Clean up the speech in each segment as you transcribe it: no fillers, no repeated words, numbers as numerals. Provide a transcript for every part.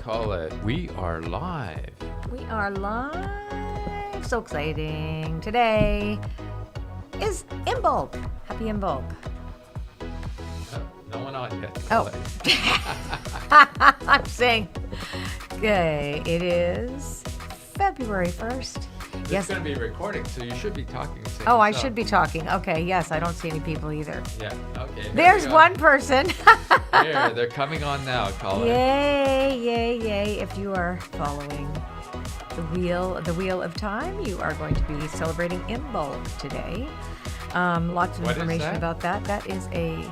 Colette. We are live. We are live. So exciting. Today is Imbolc. Happy Imbolc. No one on yet. Oh. I'm saying, okay, it is February 1st. It's going to be recording, so you should be talking. Oh, I should be talking. Okay, yes, I don't see any people either. Yeah, okay. There's one person. There, they're coming on now, Colette. Yay, yay, yay. If you are following the wheel of time, you are going to be celebrating Imbolc today. Lots of information about that. That is a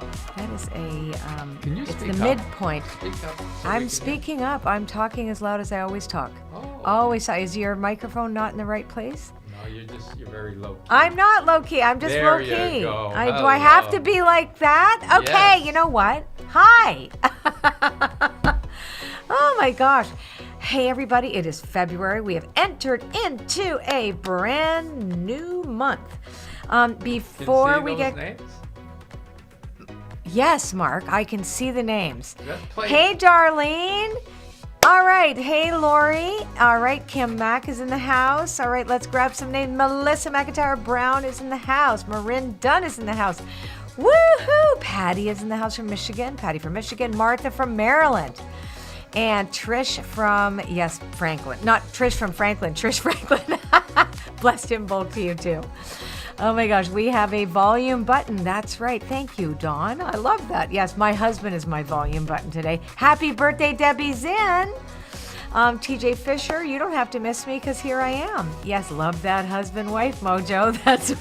Can you it's speak the up? midpoint. Speak up. I'm speaking up. I'm talking as loud as I always talk. Oh. Always. Is your microphone not in the right place? No, you're very low key. I'm not low key. I'm just There low you key. go. Do I have Hello. to be like that? Okay, Yes. You know what? Hi. Oh my gosh. Hey everybody, it is February. We have entered into a brand new month. Before Can you we see get those names? Yes, Mark, I can see the names. Let's play. Hey Darlene. All right. Hey, Lori. All right. Kim Mack is in the house. All right. Let's grab some names. Melissa McIntyre Brown is in the house. Marin Dunn is in the house. Woohoo! Patty is in the house from Michigan. Patty from Michigan. Martha from Maryland. And Trish from, yes, Franklin. Not Trish from Franklin. Trish Franklin. Blessed him both to you, too. Oh my gosh, we have a volume button. That's right. Thank you, Dawn. I love that. Yes, my husband is my volume button today. Happy birthday, Debbie Zinn. TJ Fisher, you don't have to miss me because here I am. Yes, love that husband-wife mojo. That's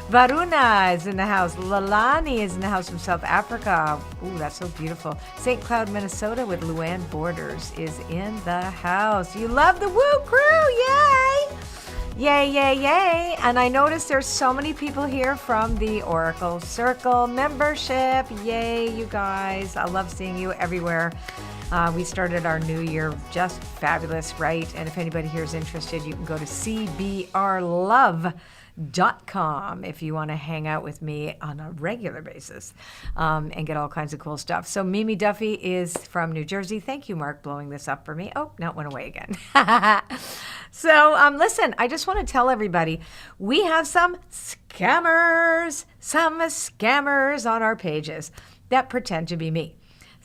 Varuna is in the house. Lalani is in the house from South Africa. Ooh, that's so beautiful. St. Cloud, Minnesota with Luann Borders is in the house. You love the Woo crew. Yay! Yay, yay, yay. And I noticed there's so many people here from the Oracle Circle membership. Yay, you guys. I love seeing you everywhere. We started our new year just fabulous, right? And if anybody here is interested, you can go to cbrlove.com if you want to hang out with me on a regular basis and get all kinds of cool stuff. So Mimi Duffy is from New Jersey. Thank you, Mark, blowing this up for me. Oh, now it went away again. So listen, I just want to tell everybody we have some scammers on our pages that pretend to be me.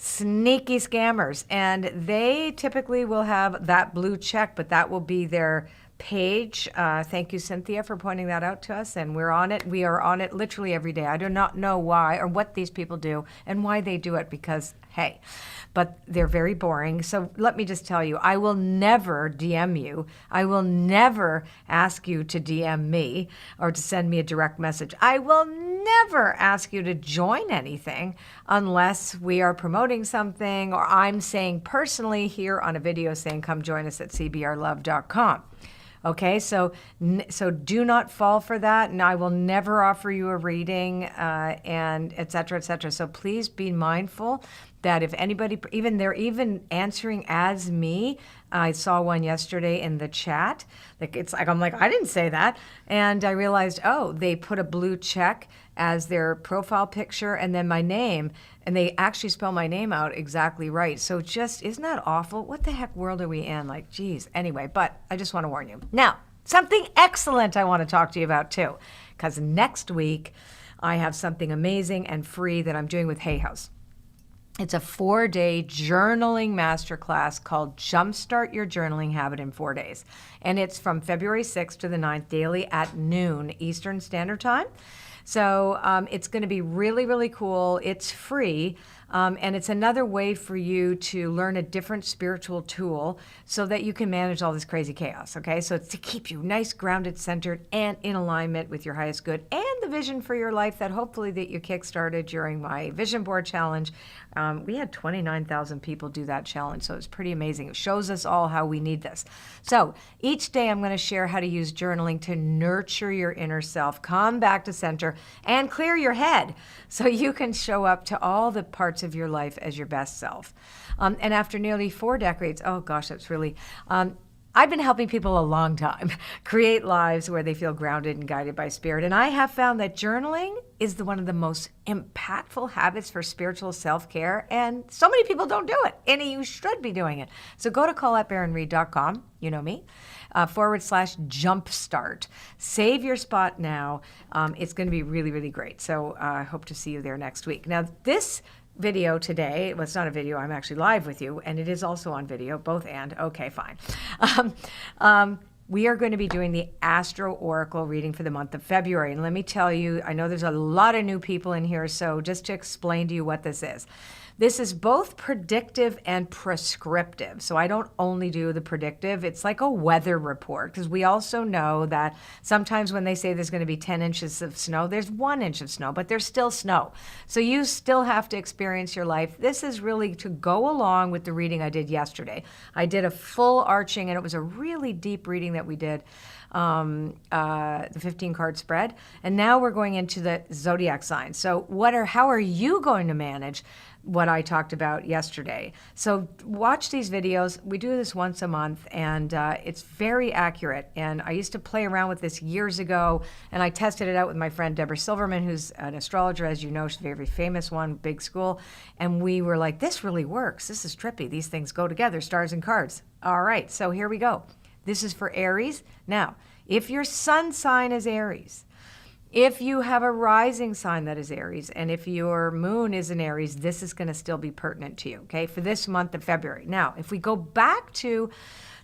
Sneaky scammers. And they typically will have that blue check, but that will be their page. Thank you, Cynthia, for pointing that out to us. And we're on it. We are on it literally every day. I do not know why or what these people do and why they do it because, hey, but they're very boring. So let me just tell you, I will never DM you. I will never ask you to DM me or to send me a direct message. I will never ask you to join anything unless we are promoting something or I'm saying personally here on a video saying, come join us at cbrlove.com. Okay, so do not fall for that, and I will never offer you a reading, and et cetera, et cetera. So please be mindful that if anybody, they're even answering as me. I saw one yesterday in the chat. I'm like, I didn't say that, and I realized, oh, they put a blue check as their profile picture and then my name, and they actually spell my name out exactly right. So just, isn't that awful? What the heck world are we in? Like, geez. Anyway, but I just want to warn you. Now, something excellent I want to talk to you about too, because next week I have something amazing and free that I'm doing with Hay House. It's a 4-day journaling masterclass called Jumpstart Your Journaling Habit in 4 days. And it's from February 6th to the 9th daily at noon Eastern Standard Time. So it's going to be really, really cool. It's free. And it's another way for you to learn a different spiritual tool so that you can manage all this crazy chaos, okay? So it's to keep you nice, grounded, centered, and in alignment with your highest good and the vision for your life that hopefully that you kickstarted during my Vision Board Challenge. We had 29,000 people do that challenge, so it's pretty amazing. It shows us all how we need this. So each day I'm going to share how to use journaling to nurture your inner self, come back to center, and clear your head so you can show up to all the parts of your life as your best self. And after nearly 4 decades, oh gosh, that's really, I've been helping people a long time create lives where they feel grounded and guided by spirit. And I have found that journaling is one of the most impactful habits for spiritual self-care, and so many people don't do it, and you should be doing it. So go to ColetteBaron-Reid.com, you know me, /Jumpstart. Save your spot now. It's going to be really, really great. So I hope to see you there next week. Now, this video today, well, it's not a video, I'm actually live with you, and it is also on video, both and. Okay, fine. We are going to be doing the Astro Oracle reading for the month of February. And let me tell you, I know there's a lot of new people in here, so just to explain to you what this is. This is both predictive and prescriptive. So I don't only do the predictive, it's like a weather report, because we also know that sometimes when they say there's going to be 10 inches of snow, there's 1 inch of snow, but there's still snow. So you still have to experience your life. This is really to go along with the reading I did yesterday. I did a full arching, and it was a really deep reading that we did, the 15 card spread. And now we're going into the zodiac signs. So how are you going to manage what I talked about yesterday? So watch these videos. We do this once a month, and it's very accurate. And I used to play around with this years ago, and I tested it out with my friend Deborah Silverman, who's an astrologer, as you know. She's a very famous one, big school. And we were like, this really works. This is trippy. These things go together, stars and cards. All right, so here we go. This is for Aries. Now, if your sun sign is Aries, if you have a rising sign that is Aries, and if your moon is in Aries, this is going to still be pertinent to you, okay, for this month of February. Now, if we go back to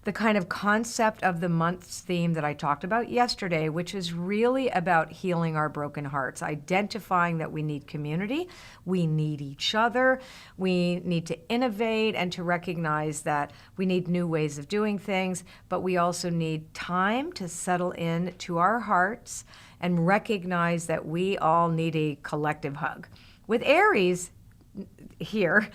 the kind of concept of the month's theme that I talked about yesterday, which is really about healing our broken hearts, identifying that we need community, we need each other, we need to innovate and to recognize that we need new ways of doing things, but we also need time to settle in to our hearts and recognize that we all need a collective hug. With Aries here,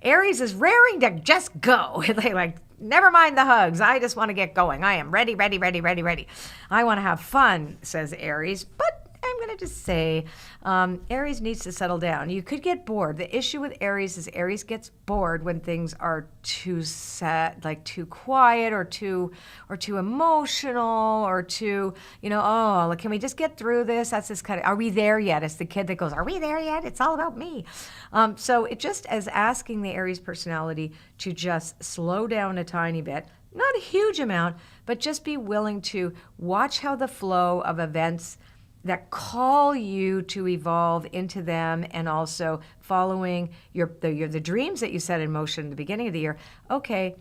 Aries is raring to just go. They like, never mind the hugs. I just want to get going. I am ready, ready, ready, ready, ready. I want to have fun, says Aries. But I'm going to just say Aries needs to settle down. You could get bored. The issue with Aries is Aries gets bored when things are too sad, like too quiet or too emotional or too, oh, can we just get through this? That's this kind of, are we there yet? It's the kid that goes, are we there yet? It's all about me. So it just as asking the Aries personality to just slow down a tiny bit, not a huge amount, but just be willing to watch how the flow of events that call you to evolve into them, and also following the dreams that you set in motion at the beginning of the year. Okay,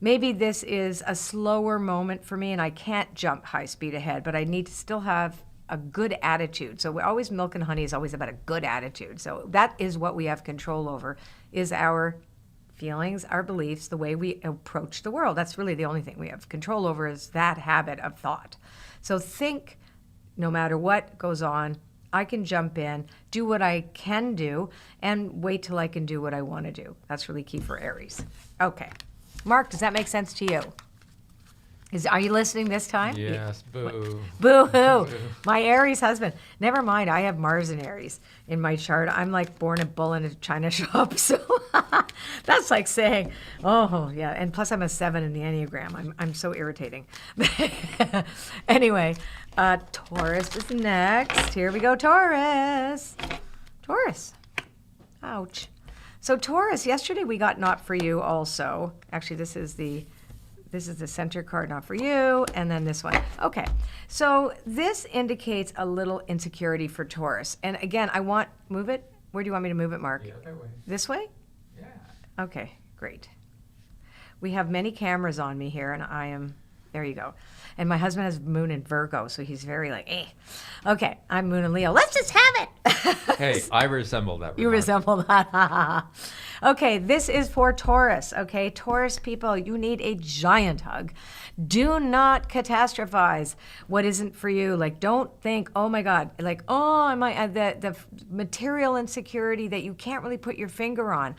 maybe this is a slower moment for me and I can't jump high speed ahead, but I need to still have a good attitude. So always milk and honey is always about a good attitude. So that is what we have control over, is our feelings, our beliefs, the way we approach the world. That's really the only thing we have control over, is that habit of thought. So think, no matter what goes on, I can jump in, do what I can do, and wait till I can do what I want to do. That's really key for Aries. Okay. Mark, does that make sense to you? Are you listening this time? Yes, boo. Boo-hoo. My Aries husband. Never mind, I have Mars in Aries in my chart. I'm like born a bull in a china shop. So that's like saying, oh, yeah. And plus I'm a 7 in the Enneagram. I'm so irritating. Anyway, Taurus is next. Here we go, Taurus. Taurus. Ouch. So Taurus, yesterday we got Not For You also. Actually, this is the center card, Not For You, and then this one. Okay, so this indicates a little insecurity for Taurus. And again, move it. Where do you want me to move it, Mark? The other way. This way? Yeah. Okay, great. We have many cameras on me here, and there you go. And my husband has Moon in Virgo, so he's very like, eh. Okay, I'm Moon in Leo. Let's just have it. Hey, I resemble that. You resemble that. Okay, this is for Taurus. Okay, Taurus people, you need a giant hug. Do not catastrophize what isn't for you. Like, don't think, oh my God, like, oh, the material insecurity that you can't really put your finger on.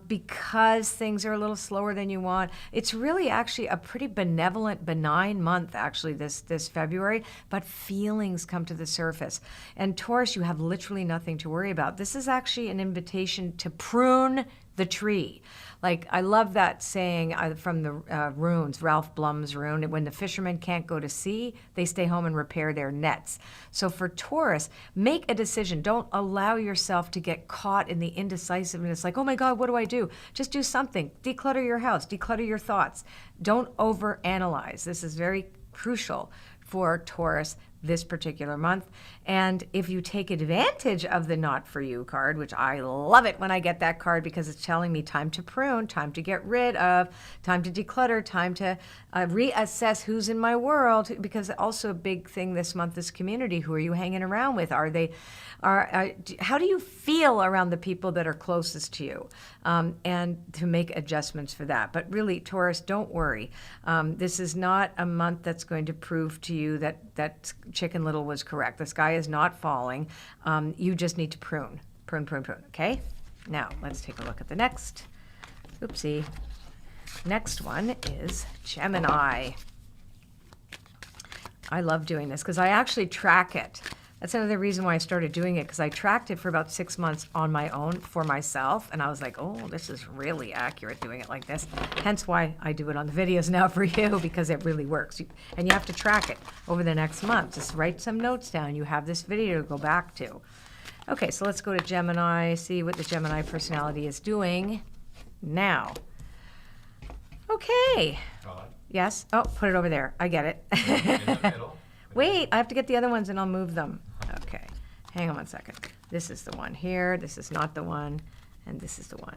Because things are a little slower than you want. It's really actually a pretty benevolent, benign month, actually, this February, but feelings come to the surface. And Taurus, you have literally nothing to worry about. This is actually an invitation to prune prune the tree. Like, I love that saying from the runes, Ralph Blum's rune, when the fishermen can't go to sea, they stay home and repair their nets. So for Taurus, make a decision. Don't allow yourself to get caught in the indecisiveness, like, oh my God, what do I do? Just do something. Declutter your house, declutter your thoughts. Don't overanalyze. This is very crucial for Taurus this particular month. And if you take advantage of the Not For You card, which I love it when I get that card because it's telling me time to prune, time to get rid of, time to declutter, time to reassess who's in my world, because also a big thing this month is community. Who are you hanging around with? How do you feel around the people that are closest to you? And to make adjustments for that. But really, Taurus, don't worry. This is not a month that's going to prove to you that Chicken Little was correct. The sky is not falling. You just need to prune, okay? Now, let's take a look at the next. Oopsie. Next one is Gemini. I love doing this because I actually track it. That's another reason why I started doing it, because I tracked it for about 6 months on my own for myself, and I was like, oh, this is really accurate doing it like this. Hence why I do it on the videos now for you, because it really works. And you have to track it over the next month. Just write some notes down. You have this video to go back to. Okay, so let's go to Gemini, see what the Gemini personality is doing now. Okay. Yes? Oh, put it over there. I get it. In the middle. Wait, I have to get the other ones and I'll move them. Okay, hang on 1 second. This is the one here, this is not the one, and this is the one.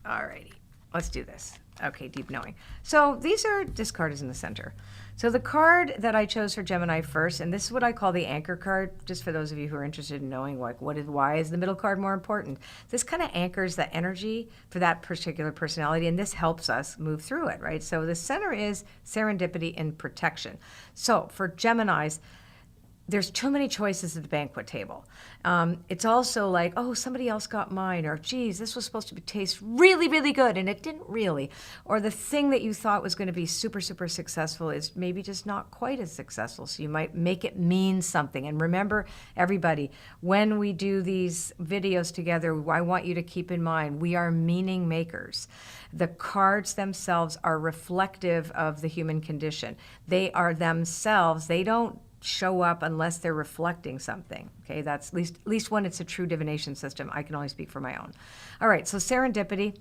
Alrighty, let's do this. Okay, deep knowing. So this card is in the center. So the card that I chose for Gemini first, and this is what I call the anchor card, just for those of you who are interested in knowing like why is the middle card more important. This kind of anchors the energy for that particular personality, and this helps us move through it, right? So the center is serendipity and protection. So for Geminis, there's too many choices at the banquet table. It's also like, oh, somebody else got mine, or geez, this was supposed to taste really, really good, and it didn't really. Or the thing that you thought was going to be super, super successful is maybe just not quite as successful. So you might make it mean something. And remember, everybody, when we do these videos together, I want you to keep in mind, we are meaning makers. The cards themselves are reflective of the human condition. They are themselves, they don't show up unless they're reflecting something. Okay, that's at least when it's a true divination system. I can only speak for my own. All right, so serendipity.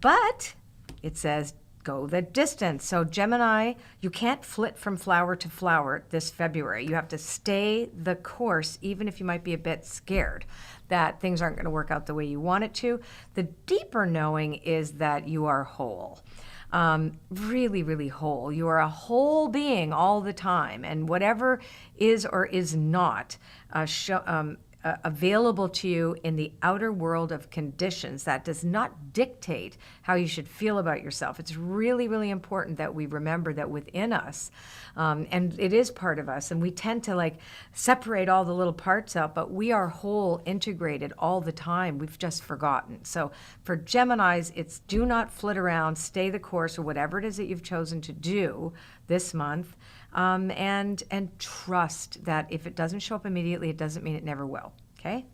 But it says go the distance. So Gemini, you can't flit from flower to flower this February. You have to stay the course, even if you might be a bit scared that things aren't going to work out the way you want it to. The deeper knowing is that you are whole. Really, really whole. You are a whole being all the time, and whatever is or is not available to you in the outer world of conditions, that does not dictate how you should feel about yourself. It's really, really important that we remember that within us, and it is part of us, and we tend to like separate all the little parts out, but we are whole, integrated all the time. We've just forgotten. So for Geminis, it's do not flit around, stay the course, or whatever it is that you've chosen to do this month. And trust that if it doesn't show up immediately, it doesn't mean it never will, okay?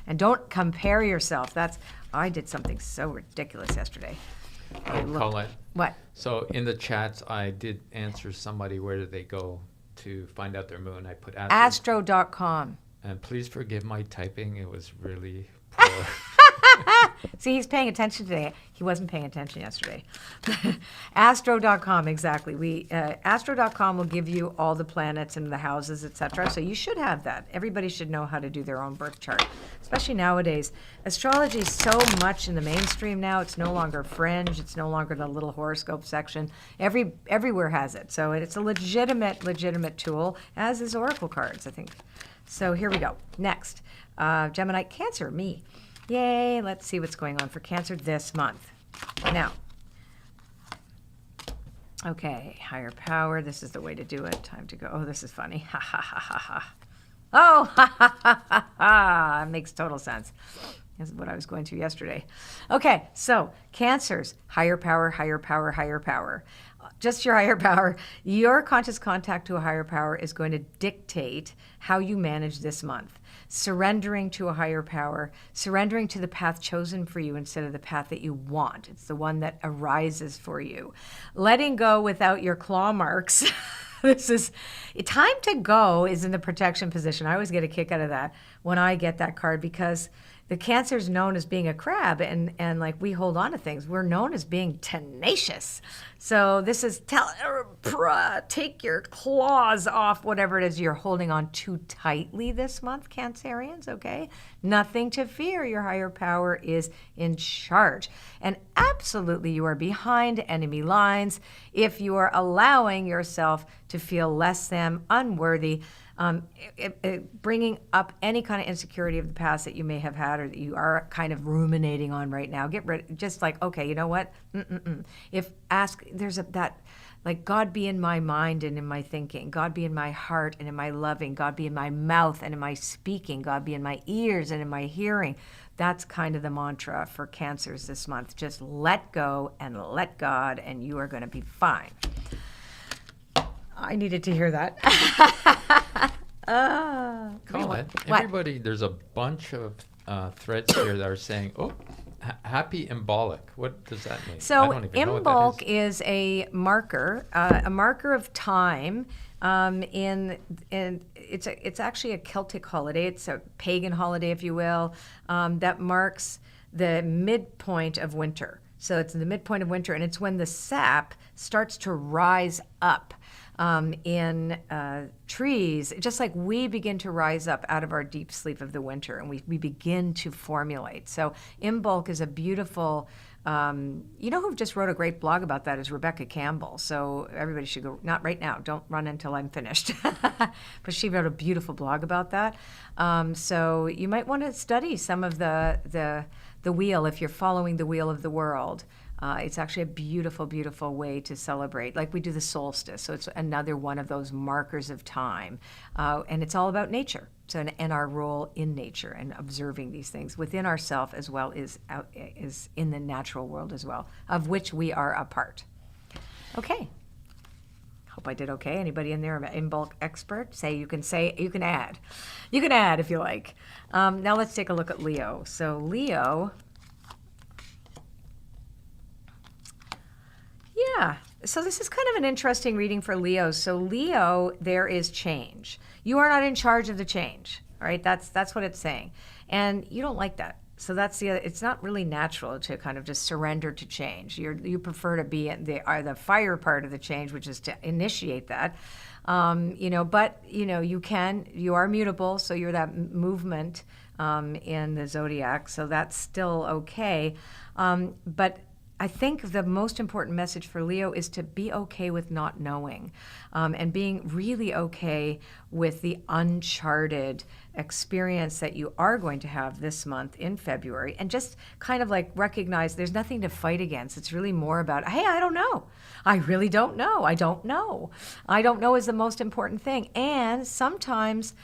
And don't compare yourself. I did something so ridiculous yesterday. Colette. What? So in the chats, I did answer somebody, where did they go to find out their moon? I put Astro.com. And please forgive my typing. It was really poor. See, he's paying attention today. He wasn't paying attention yesterday. Astro.com, exactly. Astro.com will give you all the planets and the houses, etc. So you should have that. Everybody should know how to do their own birth chart, especially nowadays. Astrology is so much in the mainstream now. It's no longer fringe. It's no longer the little horoscope section. Everywhere has it. So it's a legitimate tool, as is oracle cards, I think. So here we go. Next, Gemini, Cancer, me. Yay, let's see what's going on for Cancer this month. Now, okay, higher power, this is the way to do it. Time to go. Oh, this is funny. Ha, ha, ha, ha, ha. Oh, ha, ha, ha, ha, ha. It makes total sense. This is what I was going through yesterday. Okay, so Cancers, higher power, higher power, higher power. Just your higher power. Your conscious contact to a higher power is going to dictate how you manage this month. surrendering to a higher power, surrendering to the path chosen for you instead of the path that you want. It's the one that arises for you. Letting go without your claw marks. This is time to go is in the protection position. I always get a kick out of that when I get that card, because the Cancer is known as being a crab, and like we hold on to things. We're known as being tenacious. So this is take your claws off whatever it is you're holding on too tightly this month, Cancerians, okay? Nothing to fear. Your higher power is in charge. And absolutely you are behind enemy lines if you are allowing yourself to feel less than, unworthy, bringing up any kind of insecurity of the past that you may have had or that you are kind of ruminating on right now. Get rid, just like, okay, you know what? Like, God be in my mind and in my thinking. God be in my heart and in my loving. God be in my mouth and in my speaking. God be in my ears and in my hearing. That's kind of the mantra for Cancers this month. Just let go and let God, and you are going to be fine. I needed to hear that. Colette, everybody, there's a bunch of threads here that are saying, happy embolic. What does that mean? So I don't even know what that embolic is a marker of time. It's actually a Celtic holiday. It's a pagan holiday, if you will, that marks the midpoint of winter. So it's the midpoint of winter, and it's when the sap starts to rise up in trees, just like we begin to rise up out of our deep sleep of the winter, and we begin to formulate. So Imbolc is a beautiful, you know who just wrote a great blog about that is Rebecca Campbell. So everybody should go, not right now, don't run until I'm finished. But she wrote a beautiful blog about that. So you might want to study some of the wheel if you're following the wheel of the world. It's actually a beautiful, beautiful way to celebrate, like we do the solstice. So it's another one of those markers of time. And it's all about nature, and our role in nature and observing these things within ourselves as well as in the natural world as well, of which we are a part. Okay. Hope I did okay. Anybody in there, an Imbolc expert? You can add. You can add if you like. Now let's take a look at Leo. So Leo... Yeah, so this is kind of an interesting reading for Leo. So Leo, there is change. You are not in charge of the change, all right? That's what it's saying. And you don't like that. So that's it's not really natural to kind of just surrender to change. You prefer to be in the fire part of the change, which is to initiate that. But you are mutable, so you're that movement in the zodiac, so that's still okay. But I think the most important message for Leo is to be okay with not knowing, and being really okay with the uncharted experience that you are going to have this month in February, and just kind of like recognize there's nothing to fight against. It's really more about, hey, I don't know. I really don't know. I don't know. I don't know is the most important thing. And sometimes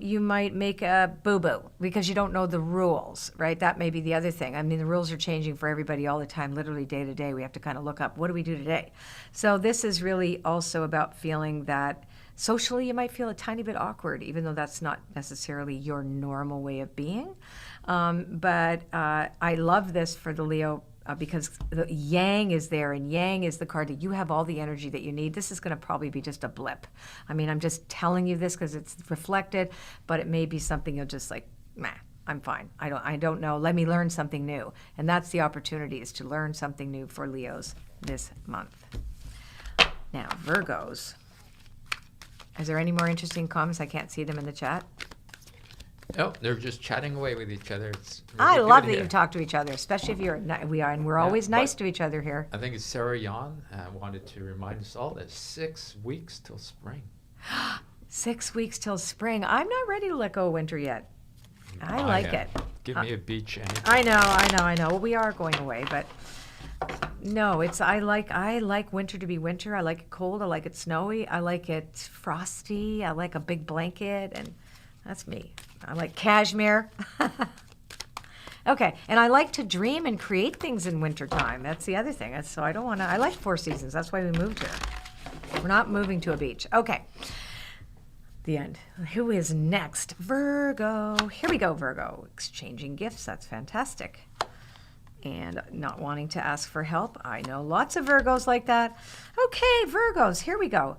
you might make a boo-boo because you don't know the rules, right? That may be the other thing. I mean, the rules are changing for everybody all the time, literally day to day. We have to kind of look up, what do we do today? So this is really also about feeling that socially you might feel a tiny bit awkward, even though that's not necessarily your normal way of being. But I love this for the Leo because the Yang is there, and Yang is the card that you have all the energy that you need. This is going to probably be just a blip. I mean, I'm just telling you this because it's reflected, but it may be something you'll just like, meh, I'm fine. I don't know. Let me learn something new. And that's the opportunity, is to learn something new for Leos this month. Now, Virgos. Is there any more interesting comments? I can't see them in the chat. No, they're just chatting away with each other. It's I love that here. you talk to each other, especially if we're always nice to each other here. I think it's Sarah Yan wanted to remind us all that 6 weeks till spring. 6 weeks till spring. I'm not ready to let go of winter yet. I like it. Give me a beach anytime. I know. Well, we are going away, but no, I like winter to be winter. I like it cold. I like it snowy. I like it frosty. I like a big blanket, and that's me. I like cashmere. Okay, and I like to dream and create things in wintertime. That's the other thing. So I like 4 seasons. That's why we moved here. We're not moving to a beach. Okay. The end. Who is next? Virgo. Here we go, Virgo. Exchanging gifts. That's fantastic. And not wanting to ask for help. I know lots of Virgos like that. Okay, Virgos, here we go.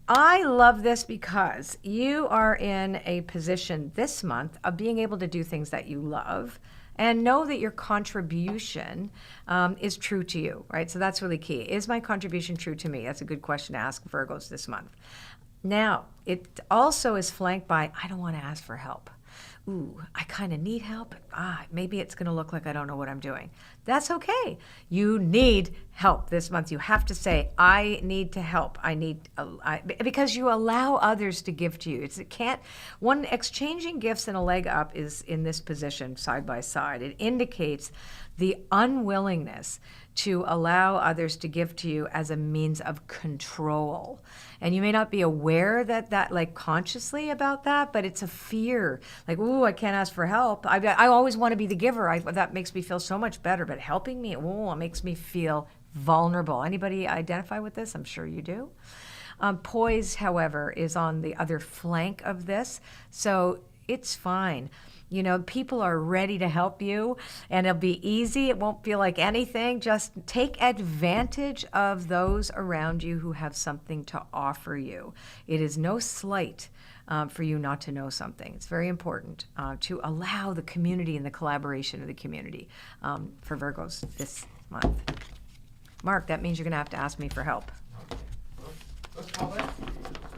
I love this because you are in a position this month of being able to do things that you love and know that your contribution is true to you, right? So that's really key. Is my contribution true to me? That's a good question to ask Virgos this month. Now, it also is flanked by, I don't want to ask for help. Ooh, I kind of need help. Maybe it's going to look like I don't know what I'm doing. That's okay. You need help this month. You have to say, I need to help. Because you allow others to give to you. One exchanging gifts and a leg up is in this position side by side. It indicates the unwillingness to allow others to give to you as a means of control. And you may not be aware that like consciously about that, but it's a fear. Like, ooh, I can't ask for help. I always want to be the giver. That makes me feel so much better. But helping me, it makes me feel vulnerable. Anybody identify with this? I'm sure you do. Poise, however, is on the other flank of this. So it's fine. You know, people are ready to help you, and it'll be easy. It won't feel like anything. Just take advantage of those around you who have something to offer you. It is no slight for you not to know something. It's very important to allow the community and the collaboration of the community for Virgos this month. Mark, that means you're going to have to ask me for help.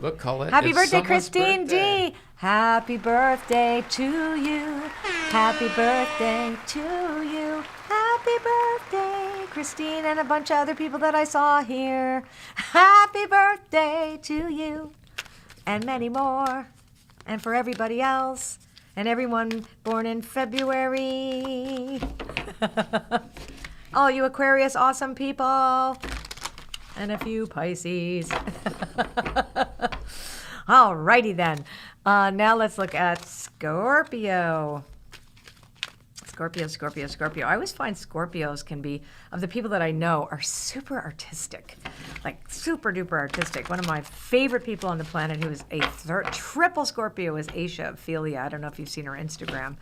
Look, Colette. Happy birthday, Christine D. Happy birthday to you. Happy birthday to you. Happy birthday, Christine, and a bunch of other people that I saw here. Happy birthday to you. And many more. And for everybody else. And everyone born in February. All you Aquarius awesome people. And a few Pisces. Alrighty then. Now let's look at Scorpio. Scorpio. I always find Scorpios can be, of the people that I know, are super artistic. Like super duper artistic. One of my favorite people on the planet who is a triple Scorpio is Aisha Ophelia. I don't know if you've seen her Instagram,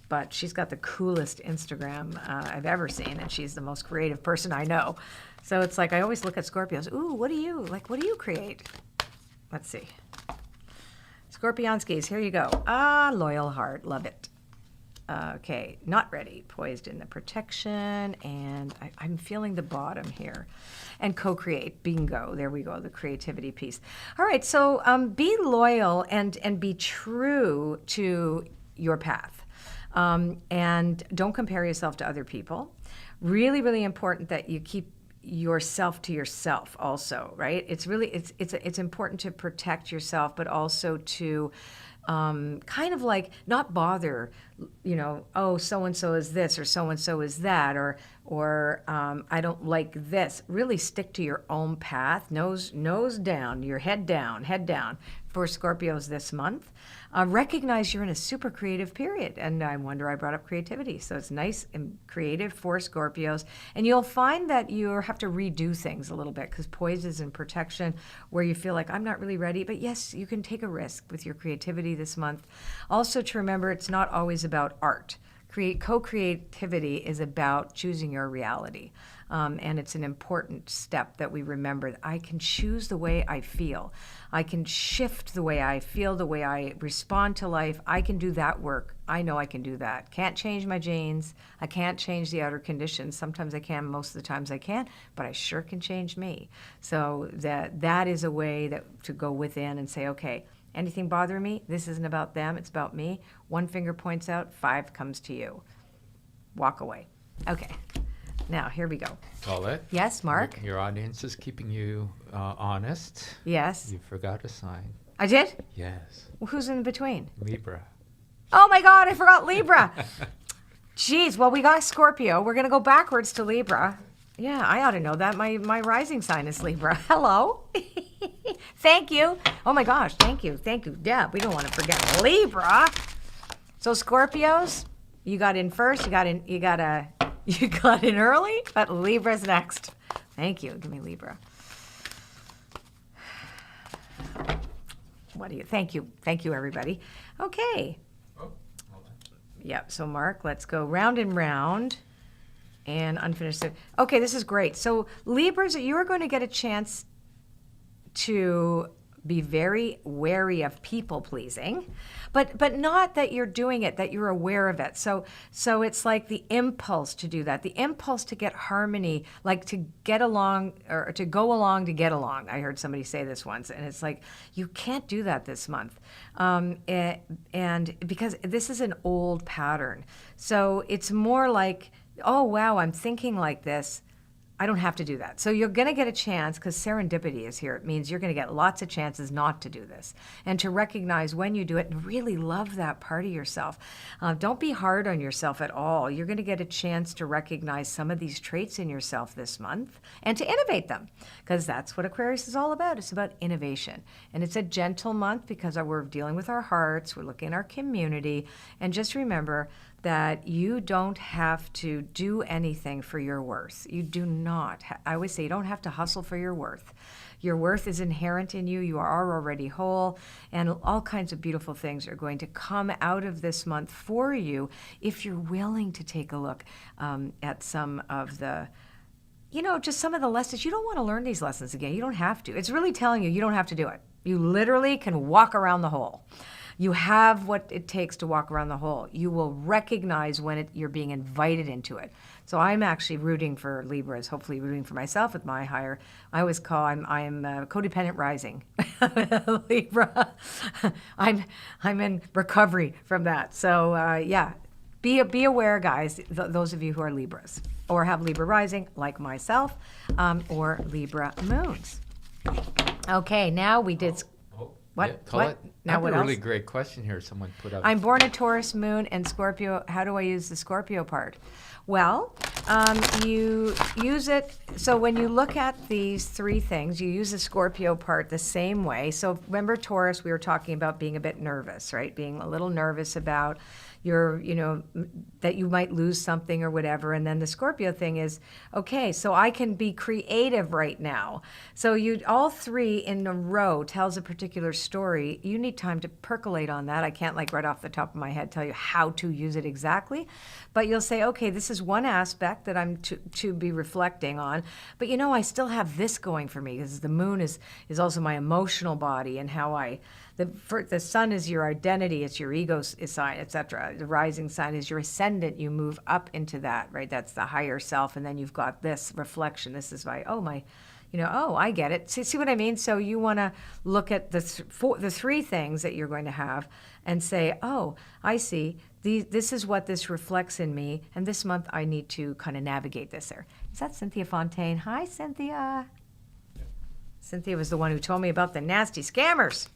but she's got the coolest Instagram I've ever seen, and she's the most creative person I know. So it's like I always look at Scorpios. Ooh, what do you create? Let's see. Scorpionskis, here you go. Loyal heart, love it. Okay, not ready. Poised in the protection, and I'm feeling the bottom here. And co-create, bingo. There we go, the creativity piece. All right, so be loyal and be true to your path. And don't compare yourself to other people. Really, really important that you keep yourself to yourself also, right? It's important to protect yourself, but also to kind of like not bother, oh, so-and-so is this or so-and-so is that, or I don't like this. Really stick to your own path, nose down, your head down for Scorpios this month. Recognize you're in a super creative period, and I brought up creativity. So it's nice and creative for Scorpios, and you'll find that you have to redo things a little bit because poise is in protection where you feel like I'm not really ready, but yes, you can take a risk with your creativity this month. Also to remember, it's not always about art. Co-creativity is about choosing your reality. And it's an important step that we remember that I can choose the way I feel. I can shift the way I feel, the way I respond to life. I can do that work. I know I can do that. Can't change my genes. I can't change the outer conditions. Sometimes I can, most of the times I can't, but I sure can change me. So that is a way to go within and say, okay, anything bothering me? This isn't about them, it's about me. One finger points out, 5 comes to you. Walk away. Okay. Now, here we go. Colette? Yes, Mark? Your audience is keeping you honest. Yes. You forgot a sign. I did? Yes. Well, who's in between? Libra. Oh my God, I forgot Libra. Jeez, well, we got Scorpio. We're going to go backwards to Libra. Yeah, I ought to know that. My rising sign is Libra. Hello. Thank you. Oh my gosh, thank you. Yeah, we don't want to forget Libra. So Scorpios, you got in first. You got in early, but Libra's next. Thank you. Give me Libra. What do you? Thank you, everybody. Okay. Oh, hold on. Yep. So Mark, let's go round and round. And unfinished. Okay, this is great. So Libras, you are going to get a chance to be very wary of people pleasing, but not that you're doing it, that you're aware of it. So it's like the impulse to do that, the impulse to get harmony, like to get along or to go along to get along. I heard somebody say this once, and it's like, you can't do that this month. And because this is an old pattern. So it's more like, oh, wow, I'm thinking like this. I don't have to do that. So you're going to get a chance, because serendipity is here. It means you're going to get lots of chances not to do this and to recognize when you do it and really love that part of yourself. Don't be hard on yourself at all. You're going to get a chance to recognize some of these traits in yourself this month and to innovate them, because that's what Aquarius is all about. It's about innovation. And it's a gentle month because we're dealing with our hearts. We're looking at our community. And just remember that you don't have to do anything for your worth. You do not. I always say you don't have to hustle for your worth. Your worth is inherent in you. You are already whole, and all kinds of beautiful things are going to come out of this month for you if you're willing to take a look at some of the, just some of the lessons. You don't want to learn these lessons again. You don't have to. It's really telling you don't have to do it. You literally can walk around the hole. You have what it takes to walk around the hole. You will recognize when you're being invited into it. So I'm actually rooting for Libras, hopefully rooting for myself with my higher. I always call I'm codependent rising Libra. I'm in recovery from that. So yeah, be aware, guys. Those of you who are Libras or have Libra rising, like myself, or Libra moons. Okay, now we did. What? Yeah, Colette, What? Now I have what a else? really great question here. Someone put up. I'm born a Taurus moon and Scorpio. How do I use the Scorpio part? Well, you use it. So when you look at these three things, you use the Scorpio part the same way. So remember Taurus, we were talking about being a bit nervous, right? Being a little nervous about your, that you might lose something or whatever. And then the Scorpio thing is, okay, so I can be creative right now. So all three in a row tells a particular story. You need time to percolate on that. I can't right off the top of my head tell you how to use it exactly, but you'll say, okay, this is one aspect that I'm to be reflecting on, but I still have this going for me, because the moon is also my emotional body and how the sun is your identity, it's your ego sign, etc. The rising sign is your ascendant. You move up into that, right? That's the higher self, and then you've got this reflection. This is I get it. See what I mean? So you want to look at the three things that you're going to have and say, oh, I see. This is what this reflects in me, and this month I need to kind of navigate this there. Is that Cynthia Fontaine? Hi, Cynthia. Cynthia was the one who told me about the nasty scammers.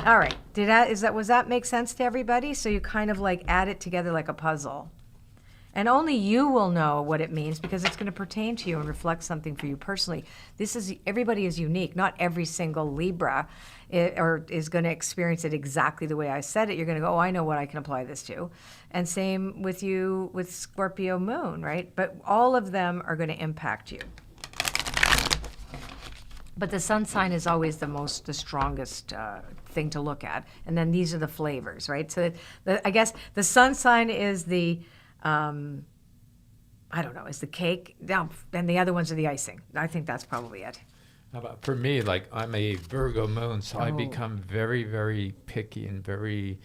All right. Was that make sense to everybody? So you kind of add it together like a puzzle. And only you will know what it means, because it's going to pertain to you and reflect something for you personally. Everybody is unique. Not every single Libra is going to experience it exactly the way I said it. You're going to go, oh, I know what I can apply this to. And same with you with Scorpio moon, right? But all of them are going to impact you. But the sun sign is always the strongest thing to look at. And then these are the flavors, right? So I guess the sun sign is the, is the cake. And the other ones are the icing. I think that's probably it. How about for me, I'm a Virgo moon, so I become very, very picky and very,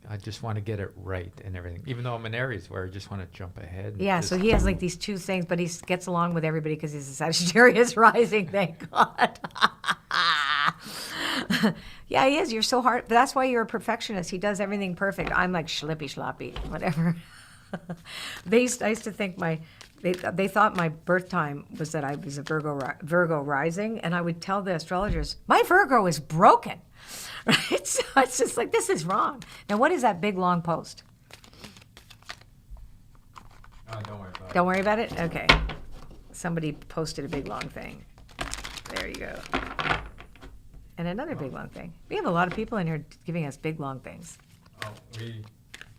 I just want to get it right and everything. Even though I'm an Aries, where I just want to jump ahead. Yeah, so he has these two things, but he gets along with everybody because he's a Sagittarius rising, thank God. Yeah, he is. You're so hard. That's why you're a perfectionist. He does everything perfect. I'm like schlippy, sloppy, whatever. I used to think they thought my birth time was that I was a Virgo rising, and I would tell the astrologers, my Virgo is broken. Right? So it's just this is wrong. Now, what is that big, long post? Don't worry about it. Don't worry about it? Okay. Somebody posted a big, long thing. There you go. And another big, long thing. We have a lot of people in here giving us big, long things.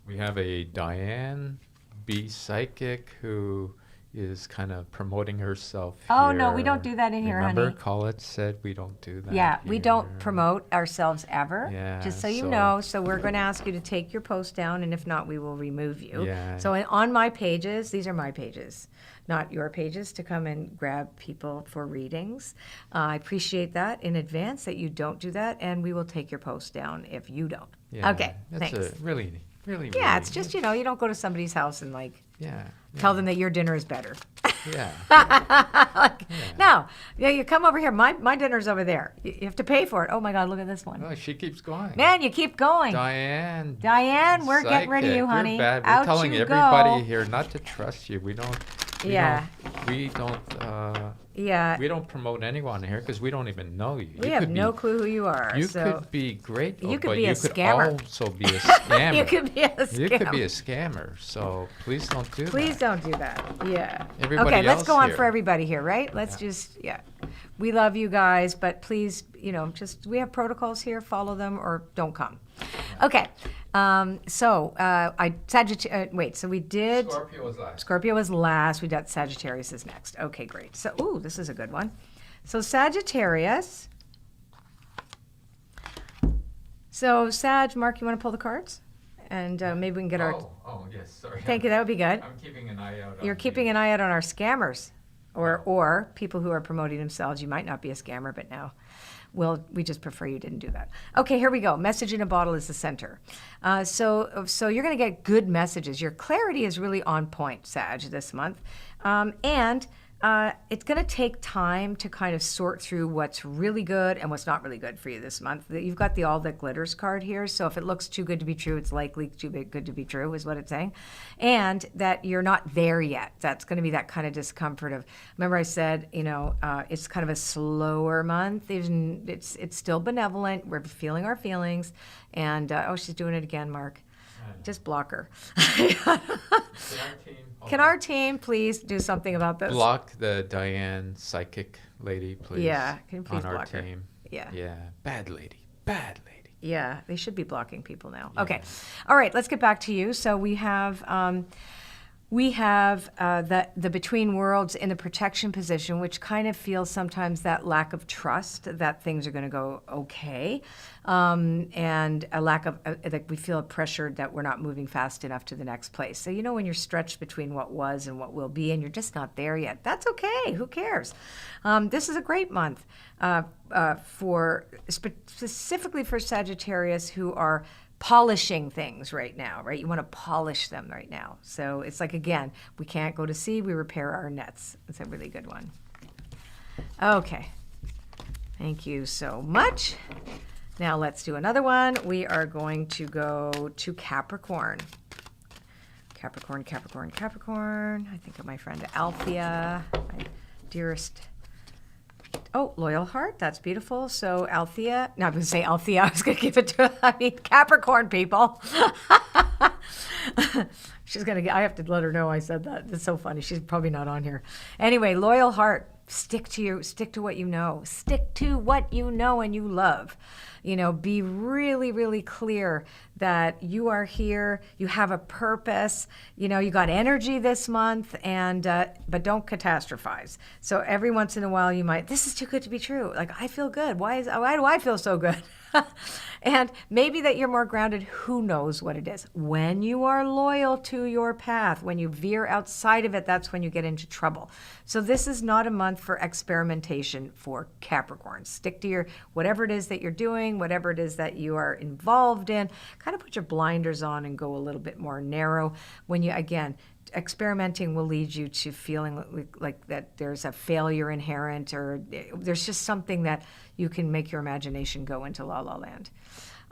We have a Diane B. Psychic who is kind of promoting herself Oh, here. no, we don't do that in here, Remember, honey. Colette said we don't do that. Yeah, we don't here. promote ourselves ever, Yeah, just so you know. So we're going to ask you to take your post down, and if not, we will remove you. Yeah. So on my pages, these are my pages, not your pages, to come and grab people for readings. I appreciate that in advance that you don't do that, and we will take your post down if you don't. Yeah, Okay, that's thanks. really, Yeah, really, it's just, you don't go to somebody's house and yeah, tell them that your dinner is better. yeah. No, you come over here. My dinner's over there. You have to pay for it. Oh my God, look at this one. Oh, she keeps going. Man, you keep going. Diane, We're getting rid of you, honey. You're bad. We're Out telling you everybody go. here not to trust you. We don't. We Yeah. don't. We don't promote anyone here because we don't even know you. We have no clue who you are. You so could be great, You could but be a you could scammer. also be a scammer. you could be a scammer. You could be a scammer. So please don't do that. Please don't do that. Yeah. Everybody okay, let's else go on here. for everybody here, right? Let's we love you guys, but please, we have protocols here. Follow them or don't come. Okay. So we did. Scorpio was last. Scorpio was last. We got Sagittarius is next. Okay, great. So, this is a good one. So Sagittarius. So Sag, Mark, you want to pull the cards? And maybe we can get our... Oh, yes, sorry. Thank you, that would be good. I'm keeping an eye out. You're keeping an eye out on our scammers or people who are promoting themselves. You might not be a scammer, but now... Well, we just prefer you didn't do that. Okay, here we go. Message in a bottle is the center. So you're going to get good messages. Your clarity is really on point, Sag, this month. And it's going to take time to kind of sort through what's really good and what's not really good for you this month. You've got the All That Glitters card here. So if it looks too good to be true, it's likely too good to be true is what it's saying. And that you're not there yet. That's going to be that kind of discomfort of, remember I said, it's kind of a slower month. It's still benevolent. We're feeling our feelings. And, she's doing it again, Mark. Just block her. Can our team please do something about this? Block the Diane psychic lady, please. Yeah, can you please on block our her? team. Yeah. Yeah, bad lady. Yeah, they should be blocking people now. Yeah. Okay, all right, let's get back to you. So we have the between worlds in the protection position, which kind of feels sometimes that lack of trust that things are going to go okay, and a lack of like we feel a pressure that we're not moving fast enough to the next place. So when you're stretched between what was and what will be, and you're just not there yet, that's okay. Who cares? This is a great month specifically for Sagittarius who are polishing things right now, right? You want to polish them right now. So it's like, again, we can't go to sea, we repair our nets. It's a really good one. Okay. Thank you so much. Now let's do another one. We are going to go to Capricorn. Capricorn. I think of my friend Althea, my dearest. Oh, Loyal Heart, that's beautiful. So Althea, no, I was going to say Althea, I was going to give it to Capricorn people. She's going to get, I have to let her know I said that. It's so funny. She's probably not on here. Anyway, Loyal Heart, stick to what you know. Stick to what you know and you love. Be really, really clear that you are here, you have a purpose, you got energy this month, and but don't catastrophize. So every once in a while you might, this is too good to be true. Like, I feel good. Why do I feel so good? And maybe that you're more grounded, who knows what it is. When you are loyal to your path, when you veer outside of it, that's when you get into trouble. So this is not a month for experimentation for Capricorn. Stick to whatever it is that you're doing, whatever it is that you are involved in, kind of put your blinders on and go a little bit more narrow. When you, again, experimenting will lead you to feeling like that there's a failure inherent, or there's just something that you can make your imagination go into la la land.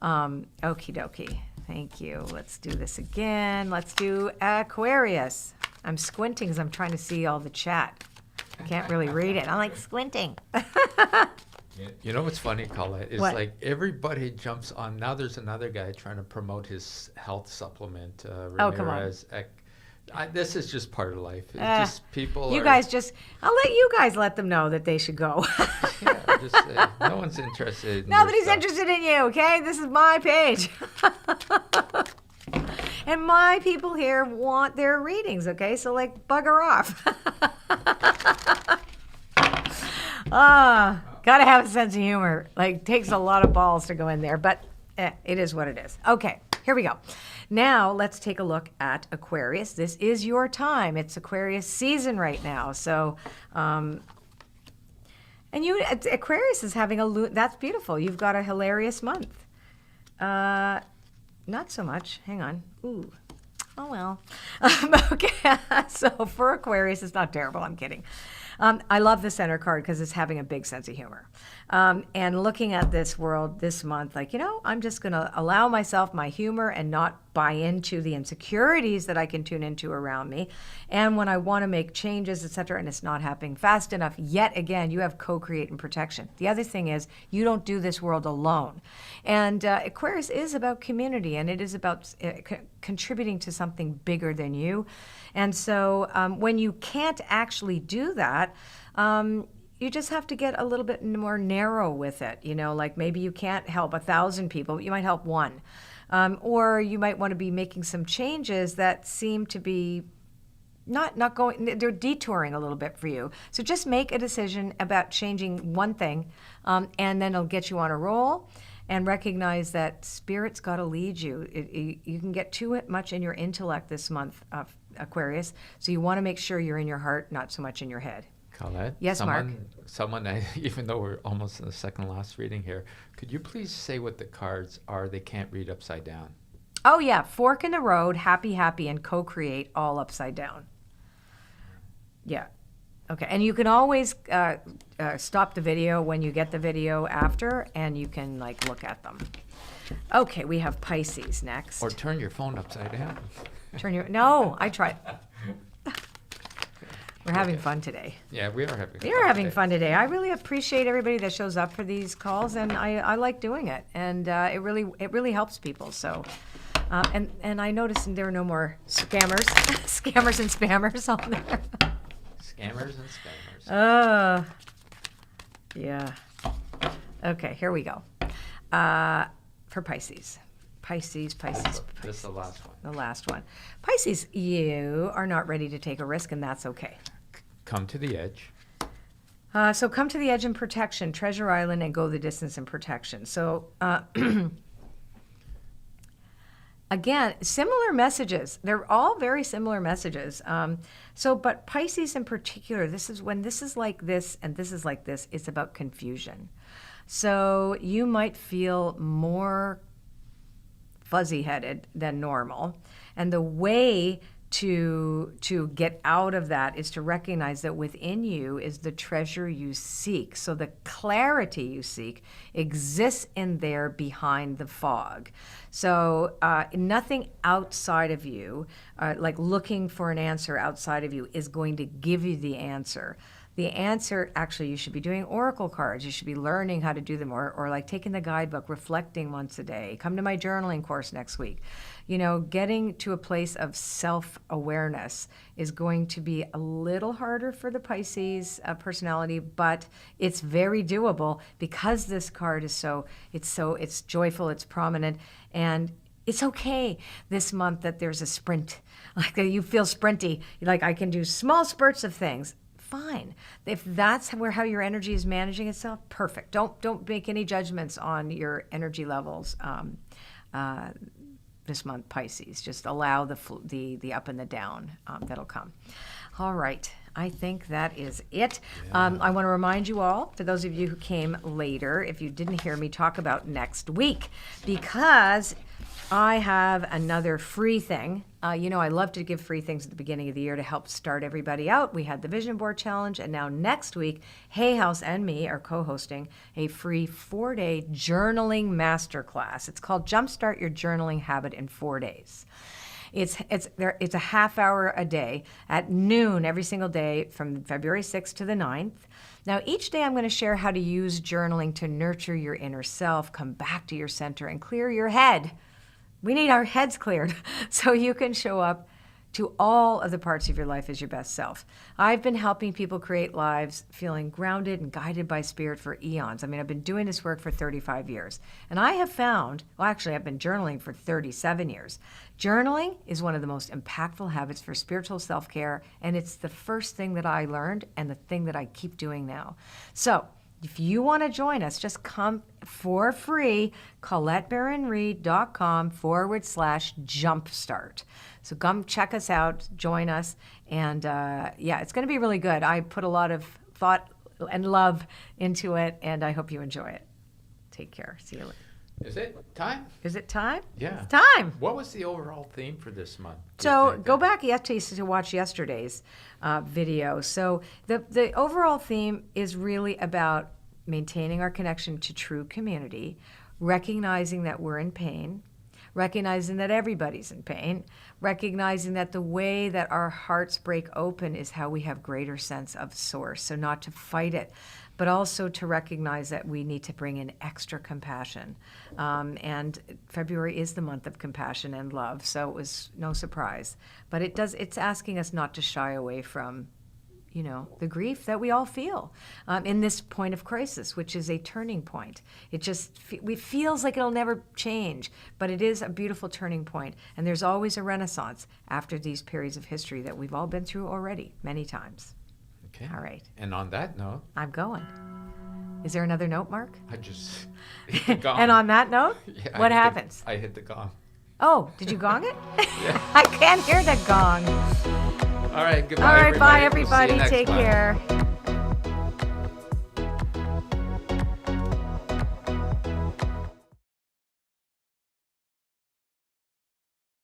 Okie dokie. Thank you. Let's do this again. Let's do Aquarius. I'm squinting because I'm trying to see all the chat. I can't really read it. I'm like squinting. You know what's funny, Colette? It's What? like everybody jumps on. Now there's another guy trying to promote his health supplement. Oh, come on. Ramirez. This is just part of life. It's just people. You guys just, I'll let you guys let them know that they should go. Yeah, just no one's interested. In Nobody's your stuff. interested in you, okay? This is my page. And my people here want their readings, okay? So, like, bugger off. Gotta have a sense of humor. Like, takes a lot of balls to go in there, but it is what it is. Okay, here we go. Now, let's take a look at Aquarius. This is your time. It's Aquarius season right now. So, Aquarius is having that's beautiful. You've got a hilarious month. Not so much. Hang on. Ooh. Oh, well. Okay. So for Aquarius, it's not terrible. I'm kidding. I love the center card because it's having a big sense of humor. And looking at this world this month, like, I'm just going to allow myself my humor and not buy into the insecurities that I can tune into around me. And when I want to make changes, etc., and it's not happening fast enough, yet again, you have co-create and protection. The other thing is you don't do this world alone. And Aquarius is about community, and it is about contributing to something bigger than you. And so when you can't actually do that, you just have to get a little bit more narrow with it. Like maybe you can't help 1,000 people, but you might help one. Or you might want to be making some changes that seem to be not going, they're detouring a little bit for you. So just make a decision about changing one thing, and then it'll get you on a roll. And recognize that Spirit's got to lead you. You can get too much in your intellect this month, Aquarius. So you want to make sure you're in your heart, not so much in your head. Colette? Yes, Mark? Someone, even though we're almost in the second last reading here, could you please say what the cards are they can't read upside down? Oh, yeah. Fork in the road, happy, and co-create all upside down. Yeah. Okay. And you can always stop the video when you get the video after, and you can, look at them. Okay. We have Pisces next. Or turn your phone upside down. No, I tried. We're having fun today. Yeah, we are having fun. We are having fun today. I really appreciate everybody that shows up for these calls, and I like doing it. And it really helps people. So, and I noticed there are no more scammers and spammers on there. Scammers and spammers. Yeah. Okay, here we go. For Pisces. Pisces. This is the last one. The last one. Pisces, you are not ready to take a risk, and that's okay. Come to the edge. So come to the edge in protection, Treasure Island, and go the distance in protection. So again, similar messages. They're all very similar messages. But Pisces in particular, this is like this and this is like this, it's about confusion. So you might feel more fuzzy-headed than normal. And the way to get out of that is to recognize that within you is the treasure you seek. So the clarity you seek exists in there behind the fog. So nothing outside of you, like looking for an answer outside of you, is going to give you the answer. The answer, actually, you should be doing oracle cards. You should be learning how to do them, or like taking the guidebook, reflecting once a day. Come to my journaling course next week. Getting to a place of self-awareness is going to be a little harder for the Pisces personality, but it's very doable because this card is it's joyful, it's prominent, and it's okay this month that there's a sprint. Like you feel sprinty. Like I can do small spurts of things. Fine. If that's how your energy is managing itself, perfect. Don't make any judgments on your energy levels this month, Pisces. Just allow the up and the down that'll come. All right. I think that is it. Yeah. I want to remind you all, for those of you who came later, if you didn't hear me talk about next week, because I have another free thing. I love to give free things at the beginning of the year to help start everybody out. We had the Vision Board Challenge, and now next week, Hay House and me are co-hosting a free 4-day journaling masterclass. It's called Jumpstart Your Journaling Habit in 4 days. It's a half hour a day at noon every single day from February 6th to the 9th. Now, each day I'm going to share how to use journaling to nurture your inner self, come back to your center, and clear your head. We need our heads cleared so you can show up to all of the parts of your life as your best self. I've been helping people create lives feeling grounded and guided by spirit for eons. I mean, I've been doing this work for 35 years. And I have found, well, actually, I've been journaling for 37 years. Journaling is one of the most impactful habits for spiritual self-care, and it's the first thing that I learned and the thing that I keep doing now. So if you want to join us, just come for free, ColetteBaron-Reid.com/jumpstart. So come check us out, join us, and yeah, it's going to be really good. I put a lot of thought and love into it, and I hope you enjoy it. Take care. See you later. Is it time? Is it time? Yeah. It's time. What was the overall theme for this month? So go back to watch yesterday's video. So the overall theme is really about maintaining our connection to true community, recognizing that we're in pain, recognizing that everybody's in pain, recognizing that the way that our hearts break open is how we have greater sense of source. So not to fight it, but also to recognize that we need to bring in extra compassion. And February is the month of compassion and love, so it was no surprise. But it's asking us not to shy away from the grief that we all feel in this point of crisis, which is a turning point. It just feels like it'll never change, but it is a beautiful turning point. And there's always a renaissance after these periods of history that we've all been through already, many times. Okay. All right. And on that note, I'm going. Is there another note, Mark? I just hit the gong. And on that note, Yeah, what happens? I hit the gong. Oh, did you gong it? Yeah. I can't hear the gong. All right, goodbye. All right, bye, We'll see you everybody. next Take month. care.